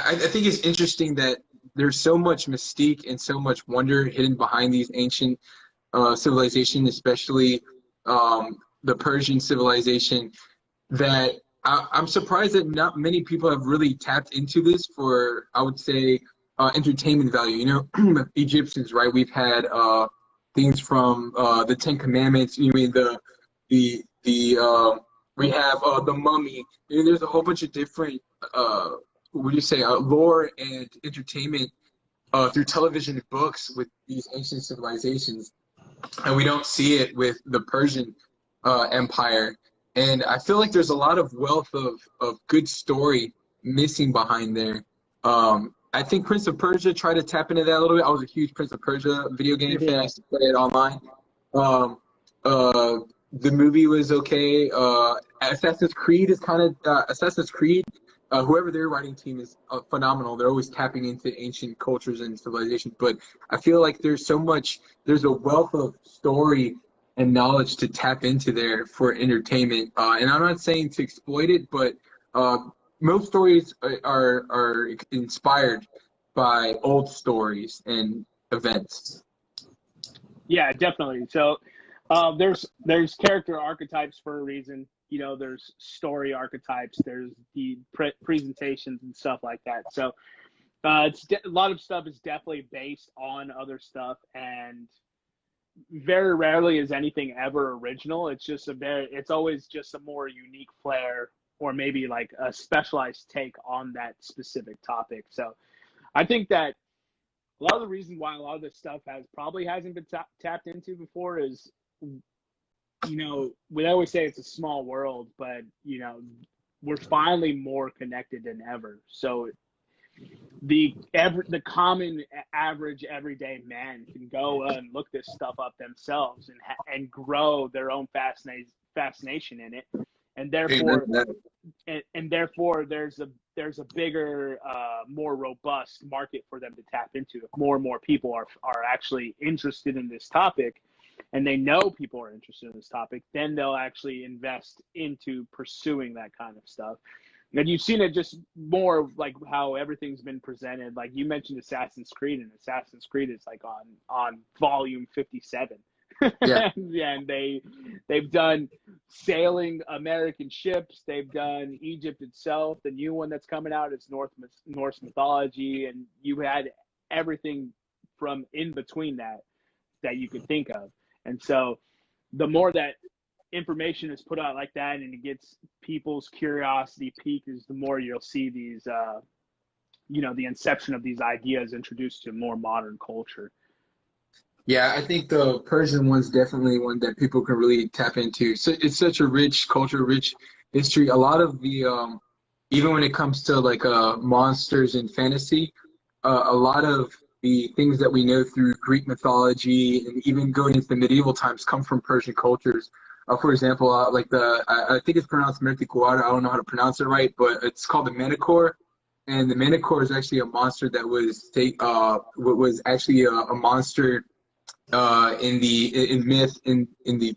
I think it's interesting that there's so much mystique and so much wonder hidden behind these ancient civilizations, especially the Persian civilization, that I'm surprised that not many people have really tapped into this for, I would say, entertainment value. You know, Egyptians, right? We've had things from the Ten Commandments. You mean the we have the Mummy. You know, there's a whole bunch of different what do you say, lore and entertainment through television and books with these ancient civilizations, and we don't see it with the Persian Empire. And I feel like there's a lot of wealth of good story missing behind there. I think Prince of Persia tried to tap into that a little bit. I was a huge Prince of Persia video game fan. I used to play it online. The movie was okay. Assassin's Creed is kind of Assassin's Creed. Whoever their writing team is phenomenal. They're always tapping into ancient cultures and civilizations. But I feel like there's a wealth of story and knowledge to tap into there for entertainment. And I'm not saying to exploit it, but most stories are inspired by old stories and events. Yeah, definitely. So there's character archetypes for a reason. You know, there's story archetypes, there's the presentations and stuff like that. So a lot of stuff is definitely based on other stuff, and very rarely is anything ever original. It's always just a more unique flair, or maybe like a specialized take on that specific topic. So I think that a lot of the reason why a lot of this stuff hasn't been tapped into before is, you know, we always say it's a small world, but, you know, we're finally more connected than ever. So the common average everyday man can go and look this stuff up themselves and grow their own fascination in it, and therefore there's a bigger, more robust market for them to tap into. If more and more people are actually interested in this topic, and they know people are interested in this topic, then they'll actually invest into pursuing that kind of stuff. And you've seen it just more like how everything's been presented. Like you mentioned Assassin's Creed, and Assassin's Creed is like on volume 57. Yeah. And they've done sailing American ships. They've done Egypt itself. The new one that's coming out is Norse mythology, and you had everything from in between that you could think of. And so the more that information is put out like that and it gets people's curiosity piqued, is the more you'll see these, you know, the inception of these ideas introduced to more modern culture. Yeah, I think the Persian one's definitely one that people can really tap into. So it's such a rich culture, rich history. A lot of the, even when it comes to like monsters and fantasy, a lot of the things that we know through Greek mythology and even going into the medieval times come from Persian cultures. For example, like I think it's pronounced Mertikuar. I don't know how to pronounce it right, but it's called the Manticore. And the Manticore is actually a monster that was actually a monster in myth in the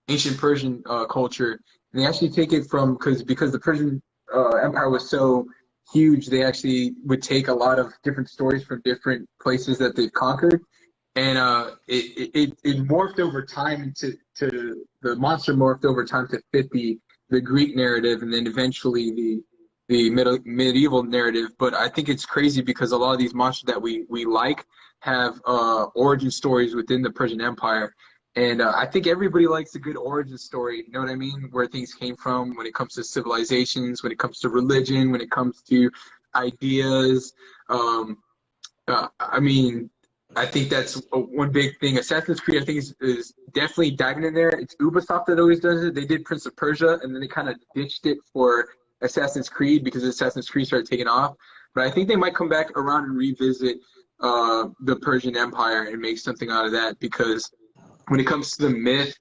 ancient Persian culture. And they actually take it from because the Persian Empire was so huge, they actually would take a lot of different stories from different places that they've conquered, and it morphed over time into the monster morphed over time to fit the Greek narrative, and then eventually the medieval narrative. But I think it's crazy because a lot of these monsters that we like have origin stories within the Persian Empire. And I think everybody likes a good origin story, you know what I mean? Where things came from when it comes to civilizations, when it comes to religion, when it comes to ideas. I mean, I think that's one big thing. Assassin's Creed, I think, is definitely diving in there. It's Ubisoft that always does it. They did Prince of Persia, and then they kind of ditched it for Assassin's Creed because Assassin's Creed started taking off. But I think they might come back around and revisit the Persian Empire and make something out of that, because when it comes to the myth,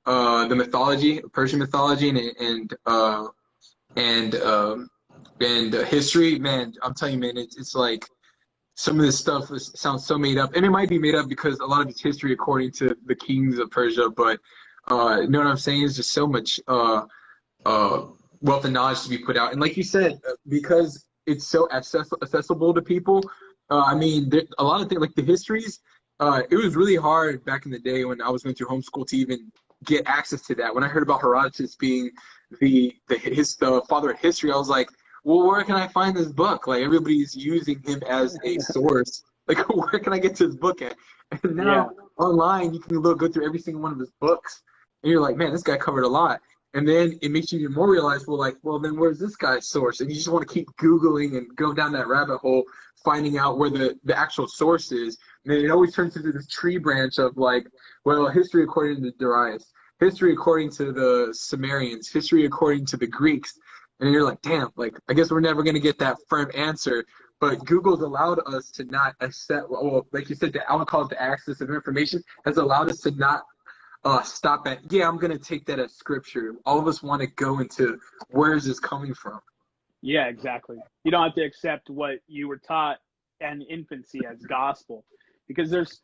the mythology, Persian mythology, and history, man, I'm telling you, man, it's like some of this stuff sounds so made up, and it might be made up because a lot of it's history according to the kings of Persia. But you know what I'm saying? There's just so much wealth of knowledge to be put out, and like you said, because it's so accessible to people. I mean, a lot of things like the histories. It was really hard back in the day when I was going through homeschool to even get access to that. When I heard about Herodotus being the father of history, I was like, well, where can I find this book? Like everybody's using him as a source. Like, where can I get to his book at? And now online, you can go through every single one of his books, and you're like, man, this guy covered a lot. And then it makes you even more realize, well, then where's this guy's source? And you just want to keep Googling and go down that rabbit hole, finding out where the actual source is. And then it always turns into this tree branch of like, well, history according to Darius, history according to the Sumerians, history according to the Greeks. And you're like, damn, like, I guess we're never going to get that firm answer. But Google's allowed us to not accept, well, like you said, I would call it the access of information, has allowed us to not stop at, yeah, I'm going to take that as scripture. All of us want to go into where is this coming from? Yeah, exactly. You don't have to accept what you were taught in infancy as gospel, because there's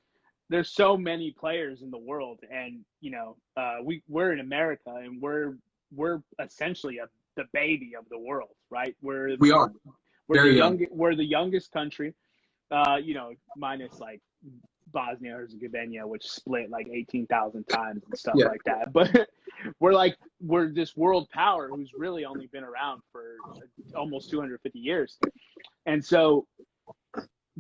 so many players in the world, and we're in America, and we're essentially the baby of the world, right? We're the youngest country, minus like Bosnia Herzegovina, which split like 18,000 times and stuff like that. But we're this world power who's really only been around for almost 250 years. And so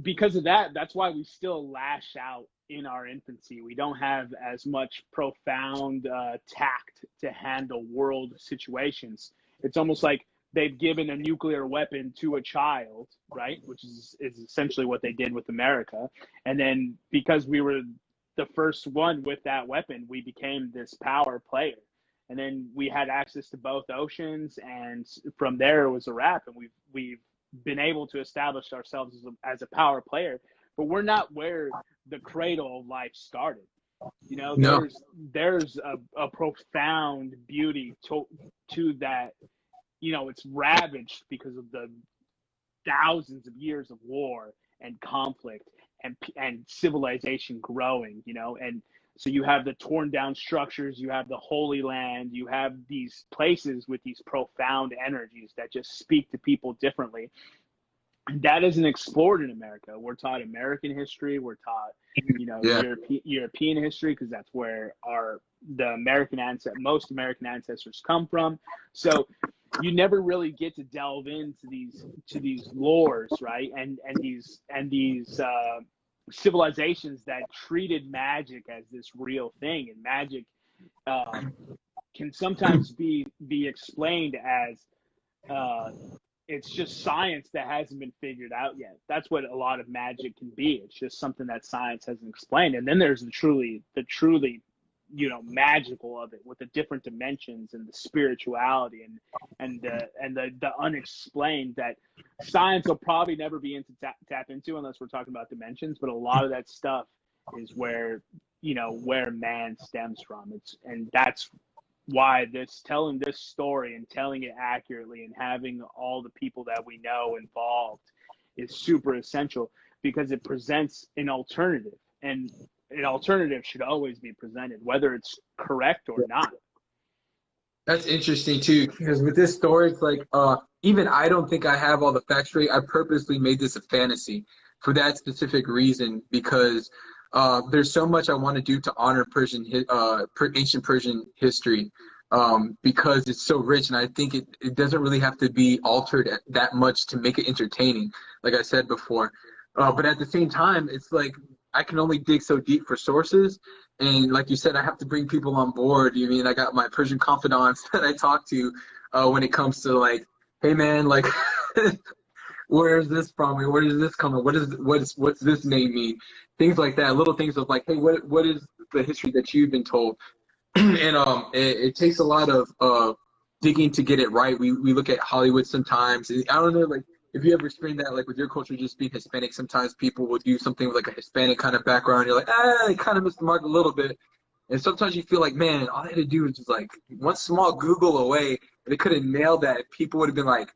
because of that, that's why we still lash out in our infancy. We don't have as much profound tact to handle world situations. It's almost like they've given a nuclear weapon to a child, right? Which is essentially what they did with America. And then because we were the first one with that weapon, we became this power player. And then we had access to both oceans, and from there it was a wrap. And we've been able to establish ourselves as a power player, but we're not where the cradle of life started. There's a profound beauty to that. It's ravaged because of the thousands of years of war and conflict and civilization growing, and so you have the torn down structures, you have the Holy Land, you have these places with these profound energies that just speak to people differently. And that isn't explored in America. We're taught American history. We're taught, European history, because that's where most American ancestors come from. So you never really get to delve into these lores, right? And these civilizations that treated magic as this real thing, and magic can sometimes be explained as it's just science that hasn't been figured out yet. That's what a lot of magic can be. It's just something that science hasn't explained. And then there's the truly magical of it, with the different dimensions and the spirituality and the unexplained that science will probably never be into tap into unless we're talking about dimensions. But a lot of that stuff is where man stems from. And that's why telling this story and telling it accurately and having all the people that we know involved is super essential, because it presents an alternative, and an alternative should always be presented, whether it's correct or not. That's interesting too, because with this story, it's like even I don't think I have all the facts straight. I purposely made this a fantasy for that specific reason, because there's so much I want to do to honor ancient Persian history, because it's so rich, and I think it doesn't really have to be altered that much to make it entertaining, like I said before. But at the same time, it's like I can only dig so deep for sources, and like you said, I have to bring people on board. I got my Persian confidants that I talk to when it comes to like, hey man, like where is this from? Where is this coming? What's this name mean? Things like that, little things of like, hey, what is the history that you've been told? And it takes a lot of digging to get it right. We look at Hollywood sometimes, and I don't know, like if you ever experienced that, like with your culture just being Hispanic, sometimes people will do something with like a Hispanic kind of background. You're like, I kind of missed the mark a little bit. And sometimes you feel like, man, all they had to do was just like one small Google away, and they could have nailed that. People would have been like,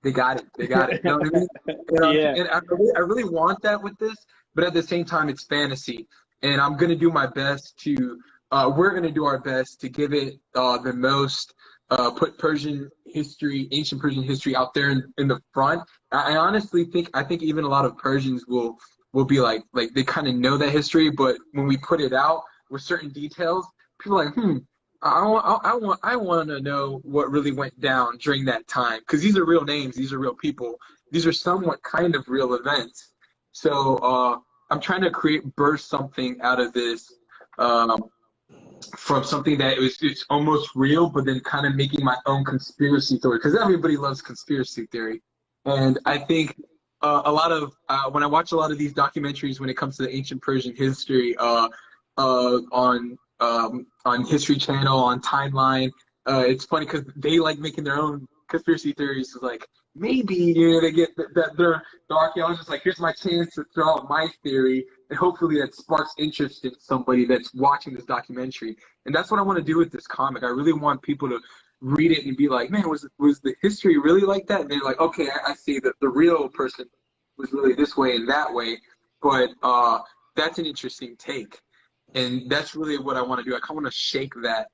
they got it. You know what I mean? And I really want that with this, but at the same time, it's fantasy. And I'm going to do my best to, we're going to do our best to give it the most, put Persian history, ancient Persian history out there in the front. I honestly think I think even a lot of Persians will be like they kind of know that history, but when we put it out with certain details, people are like, I want to know what really went down during that time because these are real names, these are real people, these are somewhat kind of real events. So I'm trying to burst something out of this. From something that it's almost real, but then kind of making my own conspiracy theory because everybody loves conspiracy theory, and I think a lot of when I watch a lot of these documentaries when it comes to the ancient Persian history on History Channel on Timeline, it's funny because they like making their own conspiracy theories. It's like maybe they get that they're the archaeologists like here's my chance to throw out my theory and hopefully that sparks interest in somebody that's watching this documentary. And that's what I want to do with this comic. I really want people to read it and be like, man, was the history really like that? And they're like, okay, I see that the real person was really this way and that way. But that's an interesting take. And that's really what I want to do. I kind of want to shake that